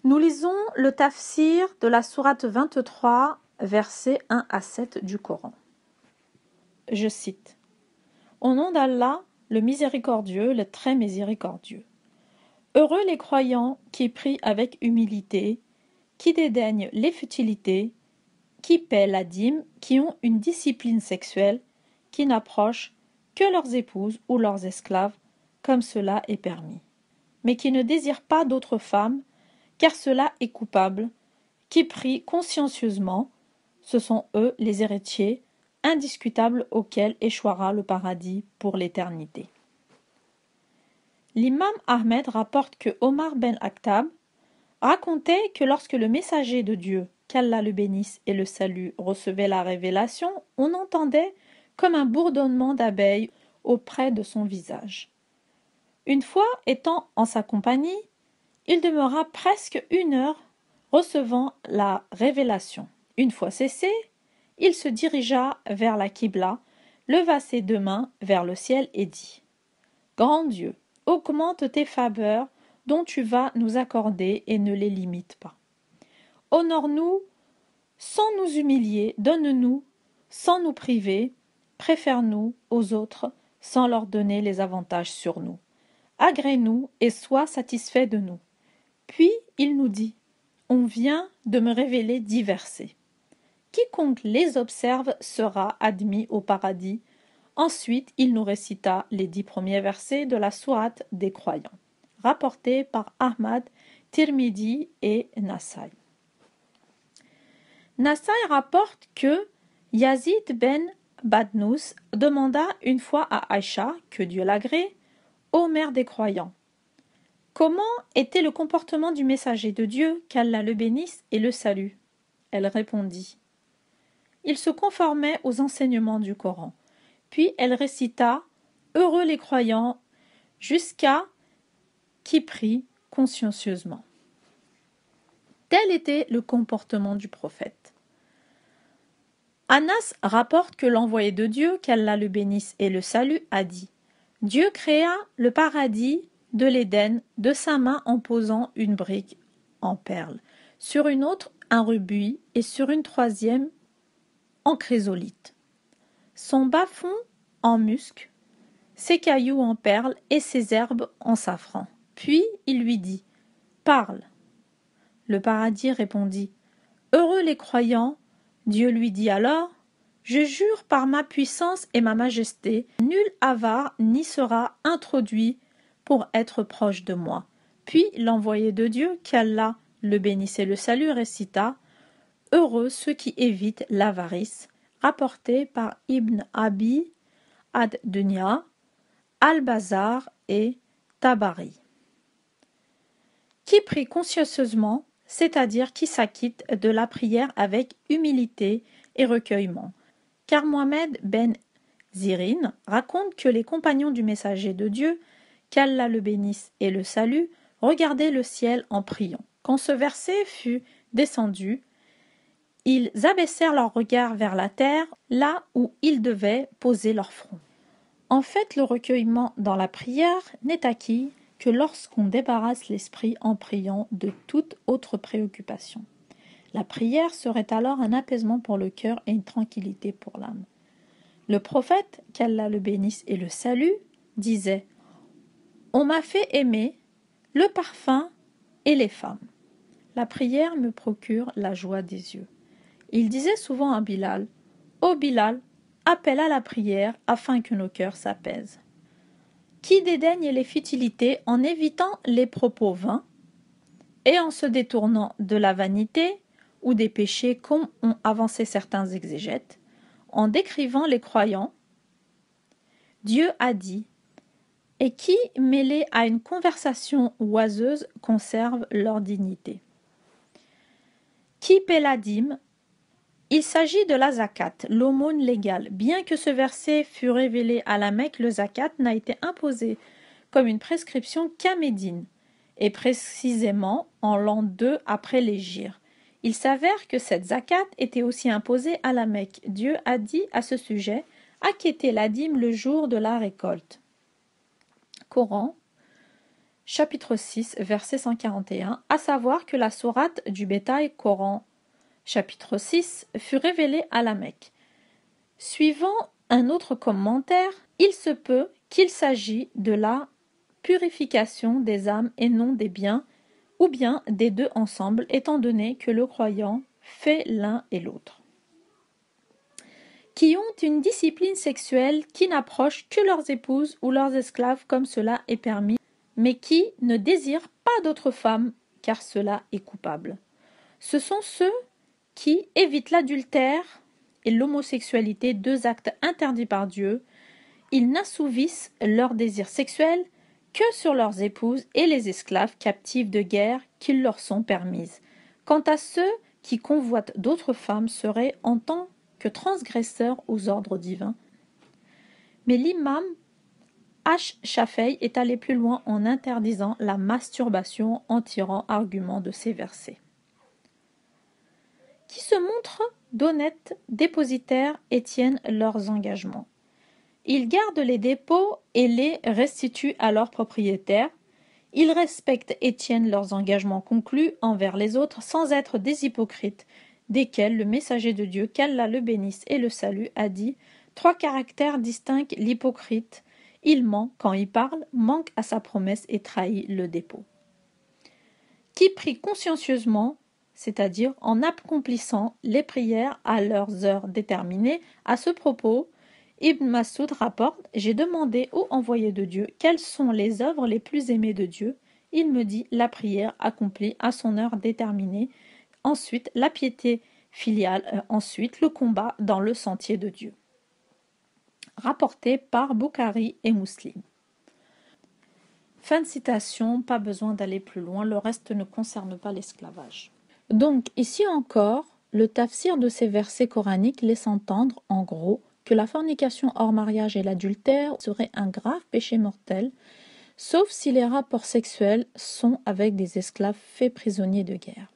Nous lisons le tafsir de la sourate 23, versets 1 à 7 du Coran. Je cite. Au nom d'Allah, le miséricordieux, le très miséricordieux. Heureux les croyants qui prient avec humilité, qui dédaignent les futilités, qui paient la dîme, qui ont une discipline sexuelle, qui n'approchent que leurs épouses ou leurs esclaves, comme cela est permis, mais qui ne désirent pas d'autres femmes, car cela est coupable, qui prient consciencieusement, ce sont eux les héritiers, indiscutables auxquels échouera le paradis pour l'éternité. L'imam Ahmed rapporte que Omar ben Khattab racontait que lorsque le messager de Dieu, qu'Allah le bénisse et le salue, recevait la révélation, on entendait comme un bourdonnement d'abeilles auprès de son visage. Une fois étant en sa compagnie, il demeura presque 1 heure recevant la révélation. Une fois cessé, il se dirigea vers la Qibla, leva ses 2 mains vers le ciel et dit « Grand Dieu, augmente tes faveurs dont tu vas nous accorder et ne les limite pas. Honore-nous sans nous humilier, donne-nous sans nous priver, préfère-nous aux autres sans leur donner les avantages sur nous. Agrée-nous et sois satisfait de nous. » Puis il nous dit « On vient de me révéler 10 versets. Quiconque les observe sera admis au paradis. » Ensuite, il nous récita les 10 premiers versets de la sourate des croyants, rapportés par Ahmad, Tirmidhi et Nasai. Nasai rapporte que Yazid ben Badnous demanda une fois à Aïcha, que Dieu l'agrée, ô mère des croyants, comment était le comportement du messager de Dieu, qu'Allah le bénisse et le salue? Elle répondit, il se conformait aux enseignements du Coran. Puis elle récita « Heureux les croyants » jusqu'à « qui prient consciencieusement ». Tel était le comportement du prophète. Anas rapporte que l'envoyé de Dieu, qu'Allah le bénisse et le salue, a dit « Dieu créa le paradis de l'Éden de sa main en posant une brique en perle, sur une autre un rubis et sur une troisième en chrysolite. Son bas-fond en musc, ses cailloux en perles et ses herbes en safran. Puis il lui dit « Parle !» Le paradis répondit « Heureux les croyants !» Dieu lui dit alors « Je jure par ma puissance et ma majesté, nul avare n'y sera introduit pour être proche de moi. » Puis l'envoyé de Dieu, qu'Allah le bénisse et le salue, récita « Heureux ceux qui évitent l'avarice » rapporté par Ibn Abi ad-Dunya, Al-Bazar et Tabari. Qui prie consciencieusement, c'est-à-dire qui s'acquitte de la prière avec humilité et recueillement. Car Mohamed ben Zirin raconte que les compagnons du messager de Dieu, qu'Allah le bénisse et le salue, regardaient le ciel en priant. Quand ce verset fut descendu, ils abaissèrent leur regard vers la terre, là où ils devaient poser leur front. En fait, le recueillement dans la prière n'est acquis que lorsqu'on débarrasse l'esprit en priant de toute autre préoccupation. La prière serait alors un apaisement pour le cœur et une tranquillité pour l'âme. Le prophète, qu'Allah le bénisse et le salue, disait « On m'a fait aimer le parfum et les femmes. La prière me procure la joie des yeux. » Il disait souvent à Bilal « Ô Bilal, appelle à la prière afin que nos cœurs s'apaisent. » Qui dédaigne les futilités en évitant les propos vains et en se détournant de la vanité ou des péchés comme ont avancé certains exégètes, en décrivant les croyants, Dieu a dit « Et qui, mêlés à une conversation oiseuse, conservent leur dignité. » Qui paie la dîme? Il s'agit de la zakat, l'aumône légale. Bien que ce verset fût révélé à la Mecque, le zakat n'a été imposé comme une prescription qu'à Médine, et précisément en l'an 2 après l'Hégire. Il s'avère que cette zakat était aussi imposée à la Mecque. Dieu a dit à ce sujet « Acquittez la dîme le jour de la récolte ». Coran, chapitre 6, verset 141, à savoir que la sourate du bétail Coran, chapitre 6, fut révélée à la Mecque. Suivant un autre commentaire, il se peut qu'il s'agit de la purification des âmes et non des biens, ou bien des deux ensemble, étant donné que le croyant fait l'un et l'autre. Qui ont une discipline sexuelle qui n'approche que leurs épouses ou leurs esclaves comme cela est permis, mais qui ne désirent pas d'autres femmes car cela est coupable. Ce sont ceux qui évitent l'adultère et l'homosexualité, deux actes interdits par Dieu. Ils n'assouvissent leur désir sexuel que sur leurs épouses et les esclaves captifs de guerre qui leur sont permises. Quant à ceux qui convoitent d'autres femmes seraient en tant que transgresseurs aux ordres divins. Mais l'imam Ash-Shafei est allé plus loin en interdisant la masturbation en tirant argument de ces versets. Qui se montrent d'honnêtes dépositaires et tiennent leurs engagements. Ils gardent les dépôts et les restituent à leurs propriétaires. Ils respectent et tiennent leurs engagements conclus envers les autres sans être des hypocrites, desquels le messager de Dieu, qu'Allah le bénisse et le salue, a dit « Trois caractères distinguent l'hypocrite. Il ment quand il parle, manque à sa promesse et trahit le dépôt. » Qui prie consciencieusement, c'est-à-dire en accomplissant les prières à leurs heures déterminées. À ce propos, Ibn Mas'ud rapporte « J'ai demandé au envoyé de Dieu quelles sont les œuvres les plus aimées de Dieu. Il me dit la prière accomplie à son heure déterminée, ensuite la piété filiale, ensuite le combat dans le sentier de Dieu. » Rapporté par Bukhari et Muslim. Fin de citation, pas besoin d'aller plus loin, le reste ne concerne pas l'esclavage. Donc, ici encore, le tafsir de ces versets coraniques laisse entendre, en gros, que la fornication hors mariage et l'adultère seraient un grave péché mortel, sauf si les rapports sexuels sont avec des esclaves faits prisonniers de guerre.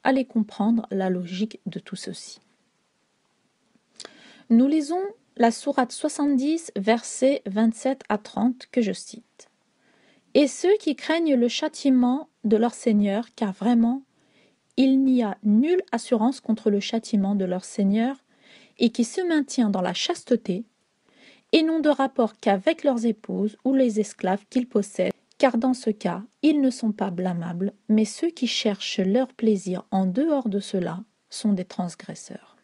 Allez comprendre la logique de tout ceci. Nous lisons la sourate 70, versets 27 à 30, que je cite. « Et ceux qui craignent le châtiment de leur Seigneur, car vraiment, il n'y a nulle assurance contre le châtiment de leur Seigneur, et qui se maintient dans la chasteté, et n'ont de rapport qu'avec leurs épouses ou les esclaves qu'ils possèdent, car dans ce cas, ils ne sont pas blâmables, mais ceux qui cherchent leur plaisir en dehors de cela sont des transgresseurs. »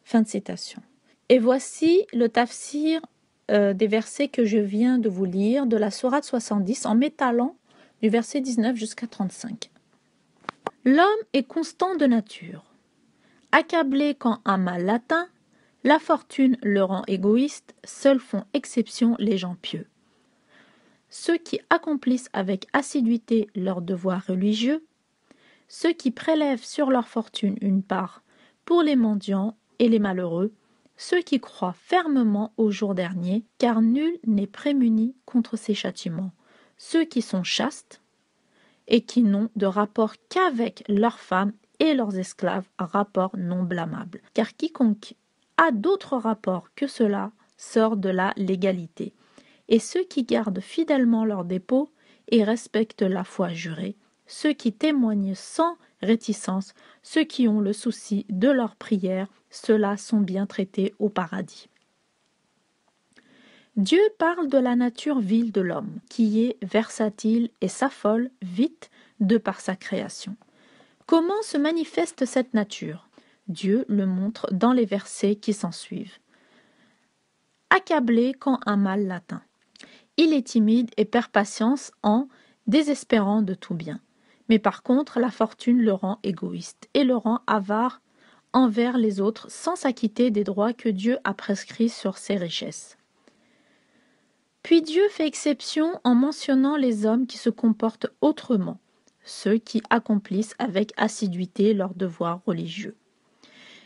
Fin de citation. Et voici le tafsir des versets que je viens de vous lire de la sourate 70 en m'étalant du verset 19 jusqu'à 35. L'homme est constant de nature. Accablé quand un mal l'atteint, la fortune le rend égoïste, seuls font exception les gens pieux. Ceux qui accomplissent avec assiduité leurs devoirs religieux, ceux qui prélèvent sur leur fortune une part pour les mendiants et les malheureux, ceux qui croient fermement au jour dernier, car nul n'est prémuni contre ces châtiments, ceux qui sont chastes et qui n'ont de rapport qu'avec leurs femmes et leurs esclaves, rapport non blâmable, car quiconque a d'autres rapports que cela sort de la légalité, et ceux qui gardent fidèlement leurs dépôts et respectent la foi jurée, ceux qui témoignent sans réticence, ceux qui ont le souci de leur prière, ceux-là sont bien traités au paradis. Dieu parle de la nature vile de l'homme, qui est versatile et s'affole vite de par sa création. Comment se manifeste cette nature? Dieu le montre dans les versets qui s'ensuivent. Accablé quand un mal l'atteint. Il est timide et perd patience en désespérant de tout bien. Mais par contre, la fortune le rend égoïste et le rend avare envers les autres sans s'acquitter des droits que Dieu a prescrits sur ses richesses. Puis Dieu fait exception en mentionnant les hommes qui se comportent autrement, ceux qui accomplissent avec assiduité leurs devoirs religieux.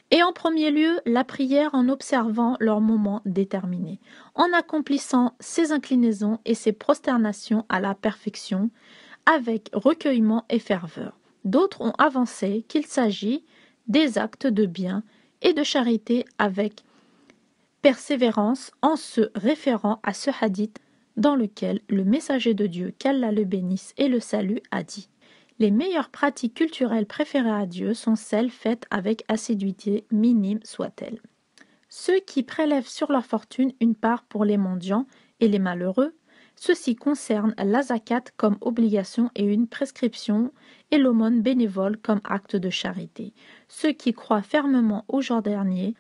Et en premier lieu, la prière en observant leurs moments déterminés, en accomplissant ses inclinaisons et ses prosternations à la perfection, avec recueillement et ferveur. D'autres ont avancé qu'il s'agit des actes de bien et de charité avec persévérance en se référant à ce hadith dans lequel le messager de Dieu, qu'Allah le bénisse et le salue, a dit « Les meilleures pratiques culturelles préférées à Dieu sont celles faites avec assiduité, minime soit-elle. Ceux qui prélèvent sur leur fortune une part pour les mendiants et les malheureux, ceci concerne la zakat comme obligation et une prescription et l'aumône bénévole comme acte de charité. Ceux qui croient fermement au jour dernier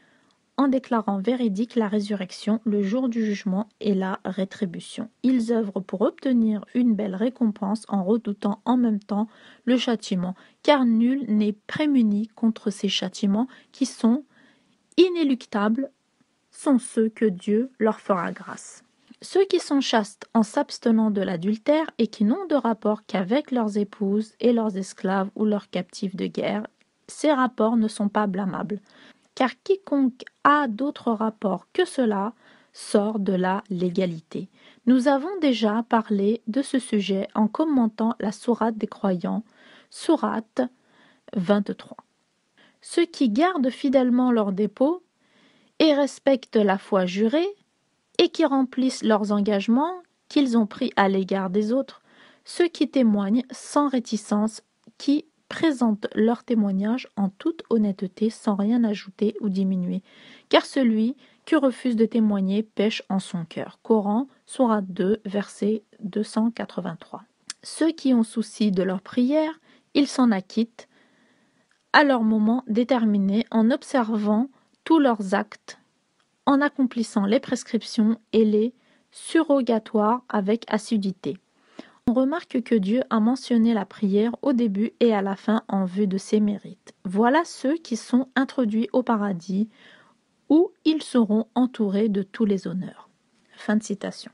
en déclarant véridique la résurrection, le jour du jugement et la rétribution. Ils œuvrent pour obtenir une belle récompense en redoutant en même temps le châtiment, car nul n'est prémuni contre ces châtiments qui sont inéluctables, sont ceux que Dieu leur fera grâce. Ceux qui sont chastes en s'abstenant de l'adultère et qui n'ont de rapport qu'avec leurs épouses et leurs esclaves ou leurs captifs de guerre, ces rapports ne sont pas blâmables, car quiconque a d'autres rapports que cela sort de la légalité. Nous avons déjà parlé de ce sujet en commentant la sourate des croyants, sourate 23. Ceux qui gardent fidèlement leurs dépôts et respectent la foi jurée, et qui remplissent leurs engagements qu'ils ont pris à l'égard des autres, ceux qui témoignent sans réticence, qui présentent leur témoignage en toute honnêteté sans rien ajouter ou diminuer, car celui qui refuse de témoigner pêche en son cœur. Coran, sourate 2, verset 283. Ceux qui ont souci de leur prière, ils s'en acquittent à leur moment déterminé en observant tous leurs actes, en accomplissant les prescriptions et les surrogatoires avec assiduité. On remarque que Dieu a mentionné la prière au début et à la fin en vue de ses mérites. Voilà ceux qui sont introduits au paradis, où ils seront entourés de tous les honneurs. Fin de citation.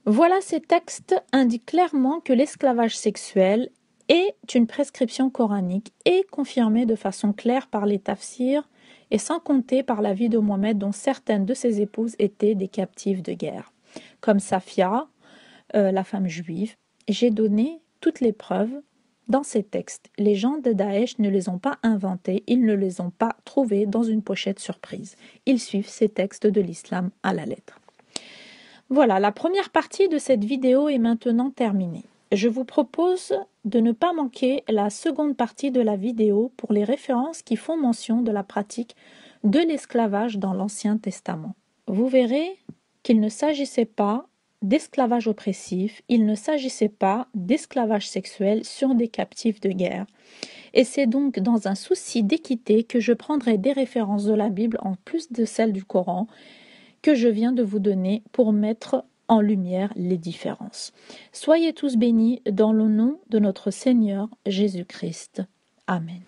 Voilà, ces textes indiquent clairement que l'esclavage sexuel est une prescription coranique et confirmée de façon claire par les tafsirs, et sans compter par la vie de Mohammed dont certaines de ses épouses étaient des captives de guerre. Comme Safia, la femme juive, j'ai donné toutes les preuves dans ces textes. Les gens de Daesh ne les ont pas inventés, ils ne les ont pas trouvés dans une pochette surprise. Ils suivent ces textes de l'islam à la lettre. Voilà, la première partie de cette vidéo est maintenant terminée. Je vous propose de ne pas manquer la seconde partie de la vidéo pour les références qui font mention de la pratique de l'esclavage dans l'Ancien Testament. Vous verrez qu'il ne s'agissait pas d'esclavage oppressif, il ne s'agissait pas d'esclavage sexuel sur des captifs de guerre. Et c'est donc dans un souci d'équité que je prendrai des références de la Bible en plus de celles du Coran que je viens de vous donner pour mettre en lumière les différences. Soyez tous bénis dans le nom de notre Seigneur Jésus-Christ. Amen.